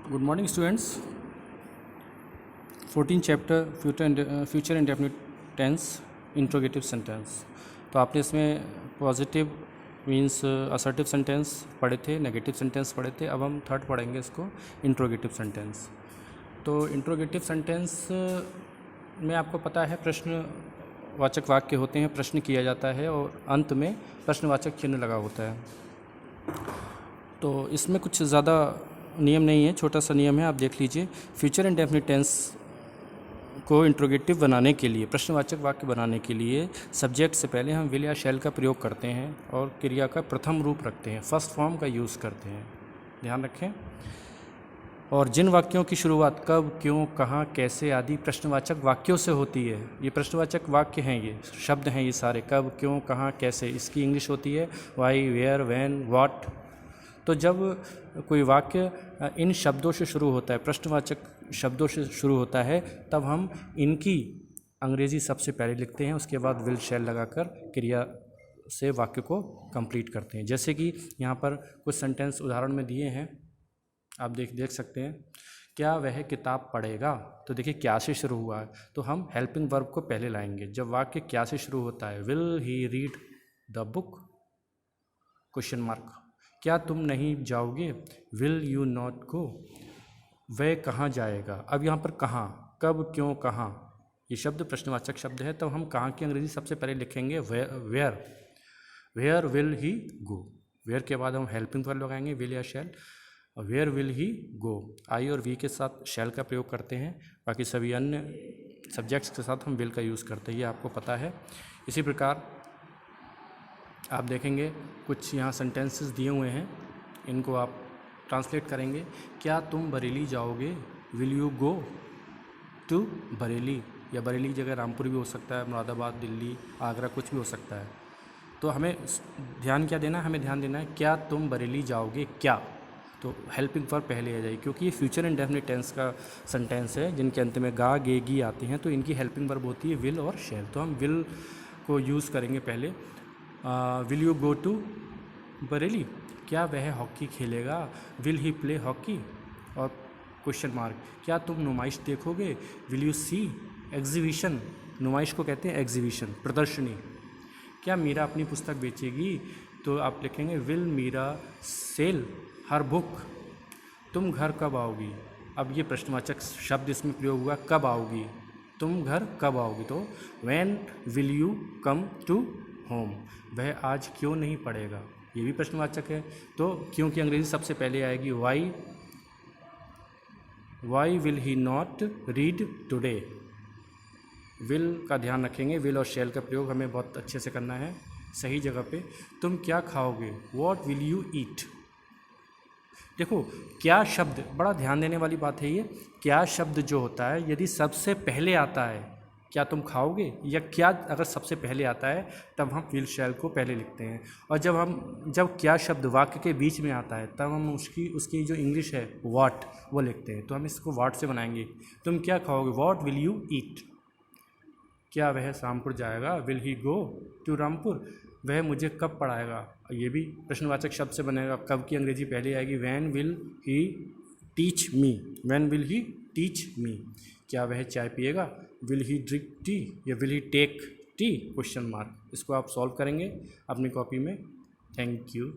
Good morning students. 14 chapter future indefinite tense interrogative sentence. तो आपने इसमें पॉजिटिव मीन्स असर्टिव सेंटेंस पढ़े थे, नेगेटिव सेंटेंस पढ़े थे। अब हम थर्ड पढ़ेंगे इसको, इंट्रोगेटिव सेंटेंस। तो इंट्रोगेटिव सेंटेंस में आपको पता है प्रश्नवाचक वाक्य होते हैं, प्रश्न किया जाता है और अंत में प्रश्नवाचक चिन्ह लगा होता है। तो इसमें कुछ ज़्यादा नियम नहीं है, छोटा सा नियम है, आप देख लीजिए। फ्यूचर इंडेफिनिट टेंस को इंट्रोगेटिव बनाने के लिए, प्रश्नवाचक वाक्य बनाने के लिए सब्जेक्ट से पहले हम विल या शैल का प्रयोग करते हैं और क्रिया का प्रथम रूप रखते हैं, फर्स्ट फॉर्म का यूज़ करते हैं, ध्यान रखें। और जिन वाक्यों की शुरुआत कब, क्यों, कहाँ, कैसे आदि प्रश्नवाचक वाक्यों से होती है, ये प्रश्नवाचक वाक्य हैं, ये शब्द हैं, ये सारे कब, क्यों, कहाँ, कैसे, इसकी इंग्लिश होती है वाई, वेयर, व्हेन, व्हाट। तो जब कोई वाक्य इन शब्दों से शुरू होता है, प्रश्नवाचक शब्दों से शुरू होता है, तब हम इनकी अंग्रेज़ी सबसे पहले लिखते हैं, उसके बाद विल शैल लगाकर क्रिया से वाक्य को कंप्लीट करते हैं। जैसे कि यहाँ पर कुछ सेंटेंस उदाहरण में दिए हैं, आप देख सकते हैं। क्या वह किताब पढ़ेगा? तो देखिए क्या से शुरू हुआ है, तो हम हेल्पिंग वर्ब को पहले लाएंगे। जब वाक्य क्या से शुरू होता है, will he read the book, question mark. क्या तुम नहीं जाओगे, विल यू नॉट गो। वह कहाँ जाएगा? अब यहाँ पर कहाँ, कब, क्यों, कहाँ, ये शब्द प्रश्नवाचक शब्द है, तो हम कहाँ की अंग्रेजी सबसे पहले लिखेंगे where. Where will he go. Where के बाद हम हेल्पिंग वर्ब लगाएंगे, विल या शैल। वेयर विल ही गो, आई और वी के साथ शैल का प्रयोग करते हैं, बाकी सभी अन्य सब्जेक्ट्स के साथ हम विल का यूज़ करते हैं, ये आपको पता है। इसी प्रकार आप देखेंगे कुछ यहाँ सेंटेंसेस दिए हुए हैं, इनको आप ट्रांसलेट करेंगे। क्या तुम बरेली जाओगे, will you go to Bareilly, या बरेली की जगह रामपुर भी हो सकता है, मुरादाबाद, दिल्ली, आगरा, कुछ भी हो सकता है। तो हमें ध्यान क्या देना है, हमें ध्यान देना है क्या तुम बरेली जाओगे, क्या, तो हेल्पिंग वर्ब पहले आ जाएगी, क्योंकि ये फ्यूचर इंडेफिनिट टेंस का सेंटेंस है जिनके अंत में गा, गे, गी आते हैं, तो इनकी हेल्पिंग वर्ब होती है विल और शैल। तो हम विल को यूज़ करेंगे पहले। Will you go to Bareilly, क्या वह हॉकी खेलेगा, विल ही प्ले हॉकी, और क्वेश्चन मार्क। क्या तुम नुमाइश देखोगे, विल यू सी एग्जीबिशन, नुमाइश को कहते हैं एग्जीबिशन, प्रदर्शनी। क्या मीरा अपनी पुस्तक बेचेगी, तो आप लिखेंगे will Meera sell her book. तुम घर कब आओगी, अब ये प्रश्नवाचक शब्द इसमें प्रयोग हुआ, कब आओगी, तुम घर कब आओगी, तो when will you come to home. वह आज क्यों नहीं पढ़ेगा, ये भी प्रश्नवाचक है, तो क्यों की अंग्रेजी सबसे पहले आएगी why will he not read today. Will का ध्यान रखेंगे, विल और शैल का प्रयोग हमें बहुत अच्छे से करना है, सही जगह पे। तुम क्या खाओगे, व्हाट विल यू ईट। देखो क्या शब्द, बड़ा ध्यान देने वाली बात है ये, क्या शब्द जो होता है यदि सबसे पहले आता है, क्या तुम खाओगे, या क्या अगर सबसे पहले आता है, तब हम विल शैल को पहले लिखते हैं। और जब क्या शब्द वाक्य के बीच में आता है, तब हम उसकी जो इंग्लिश है व्हाट, वो लिखते हैं। तो हम इसको व्हाट से बनाएंगे। तुम क्या खाओगे, व्हाट विल यू ईट। क्या वह रामपुर जाएगा, will he go to Rampur. वह मुझे कब पढ़ाएगा, ये भी प्रश्नवाचक शब्द से बनेगा। कब की अंग्रेजी पहले आएगी, when will he teach me, when will he teach me. क्या वह चाय पिएगा, विल ही ड्रिंक टी, या will he take tea, question mark. इसको आप सॉल्व करेंगे अपनी कॉपी में। Thank you.